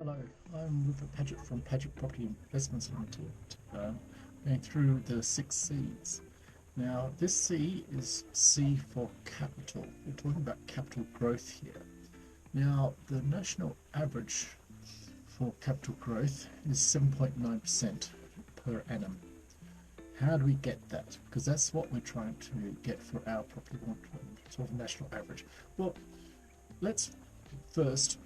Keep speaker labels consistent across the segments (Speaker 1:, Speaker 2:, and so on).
Speaker 1: Hello, I'm Rupert Paget from Paget Property Investments Limited, going through the 6 Cs. Now, this C is C for capital. We're talking about capital growth here. Now, the national average for capital growth is 7.9% per annum. How do we get that? Because that's what we're trying to get for our property, sort of national average. Well, let's first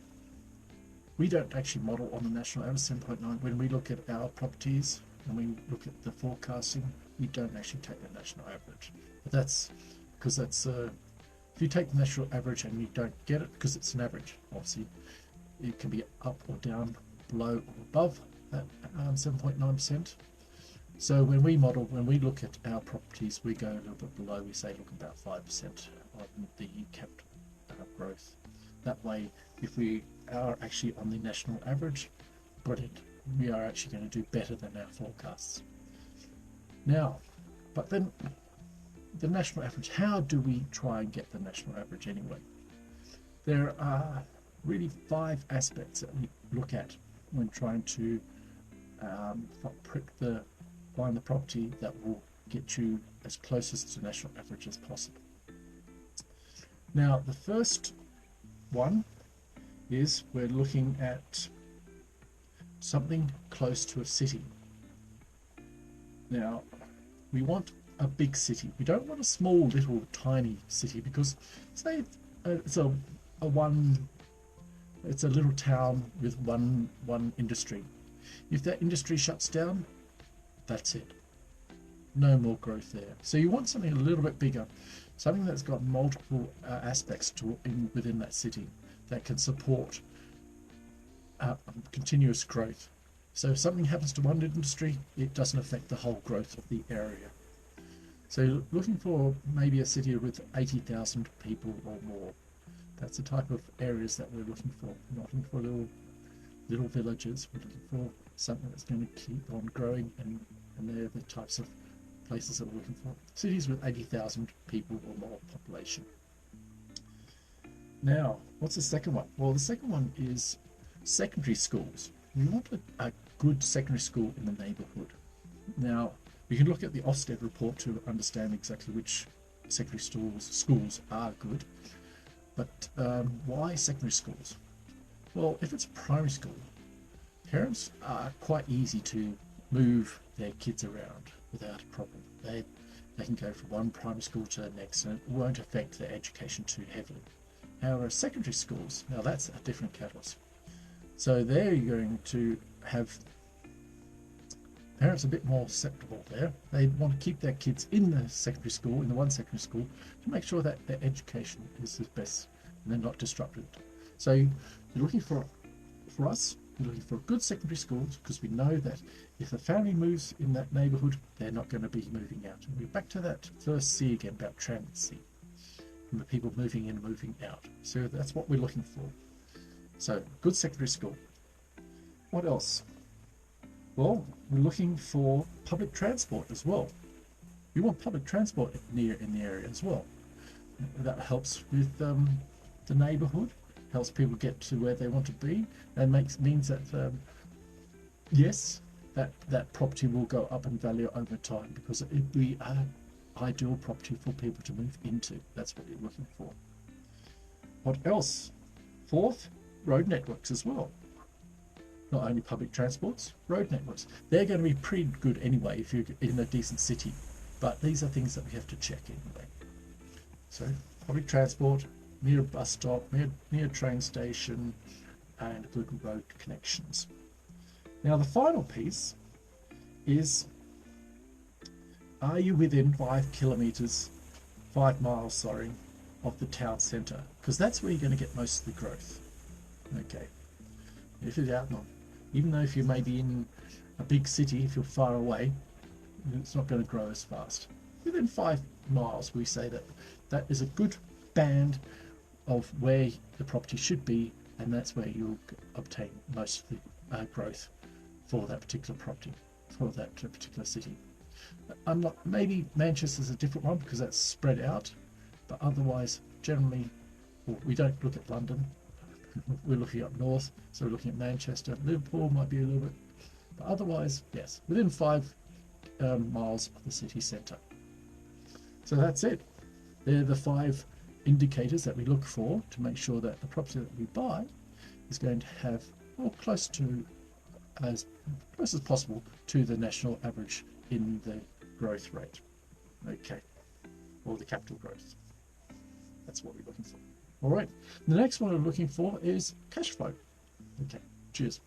Speaker 1: we don't actually model on the national average 7.9. When we look at our properties and we look at the forecasting, we don't actually take the national average. But that's because if you take the national average and you don't get it, because it's an average, obviously, it can be up or down, below or above that 7.9%. So when we look at our properties, we go a little bit below, we say look about 5% on the capital growth. That way, if we are actually on the national average, brilliant. We are actually going to do better than our forecasts. Now, but then the national average, how do we try and get the national average anyway? There are really 5 aspects that we look at when trying to find the property that will get you as closest to national average as possible. Now, the first one is we're looking at something close to a city. Now, we want a big city. We don't want a small little tiny city, because say it's a little town with one industry. If that industry shuts down, that's it. No more growth there. So you want something a little bit bigger, something that's got multiple aspects within that city that can support continuous growth. So if something happens to one industry, it doesn't affect the whole growth of the area. So looking for maybe a city with 80,000 people or more. That's the type of areas that we're looking for. We're not looking for little villages. We're looking for something that's going to keep on growing, and they're the types of places that we're looking for. Cities with 80,000 people or more population. Now, what's the second one? Well, the second one is secondary schools. We want a good secondary school in the neighbourhood. Now, we can look at the Ofsted report to understand exactly which secondary schools are good. But why secondary schools? Well, if it's a primary school, parents are quite easy to move their kids around without a problem. They can go from one primary school to the next, and it won't affect their education too heavily. However, secondary schools, now that's a different catalyst. So there you're going to have parents a bit more susceptible there. They want to keep their kids in the secondary school, in the one secondary school, to make sure that their education is the best and they're not disrupted. So you're looking for us, we're looking for good secondary schools, because we know that if a family moves in that neighbourhood, they're not going to be moving out. And we're back to that first C again about transit, and the people moving in and moving out. So that's what we're looking for. So good secondary school. What else? Well, we're looking for public transport as well. We want public transport in the area as well. That helps with the neighbourhood, helps people get to where they want to be, and means that yes, that property will go up in value over time, because it will be an ideal property for people to move into. That's what you're looking for. What else? Fourth, road networks as well. Not only public transports, road networks. They're going to be pretty good anyway if you're in a decent city, but these are things that we have to check anyway. So public transport, near a bus stop, near a train station, and good road connections. Now the final piece is, are you within 5 miles, of the town centre? Because that's where you're going to get most of the growth. Okay. If you're out, even though if you may be in a big city, if you're far away, it's not going to grow as fast. Within 5 miles, we say that is a good band of where the property should be, and that's where you'll obtain most of the growth for that particular property, for that particular city. Maybe Manchester's a different one because that's spread out, but otherwise, generally, we don't look at London we're looking up north, so we're looking at Manchester. Liverpool might be a little bit, but otherwise, yes, within 5 miles of the city centre. So that's it. They're the 5 indicators that we look for to make sure that the property that we buy is going to have close to as close as possible to the national average in the growth rate. Okay, or the capital growth. That's what we're looking for. All right. The next one we're looking for is cash flow. Okay. Cheers.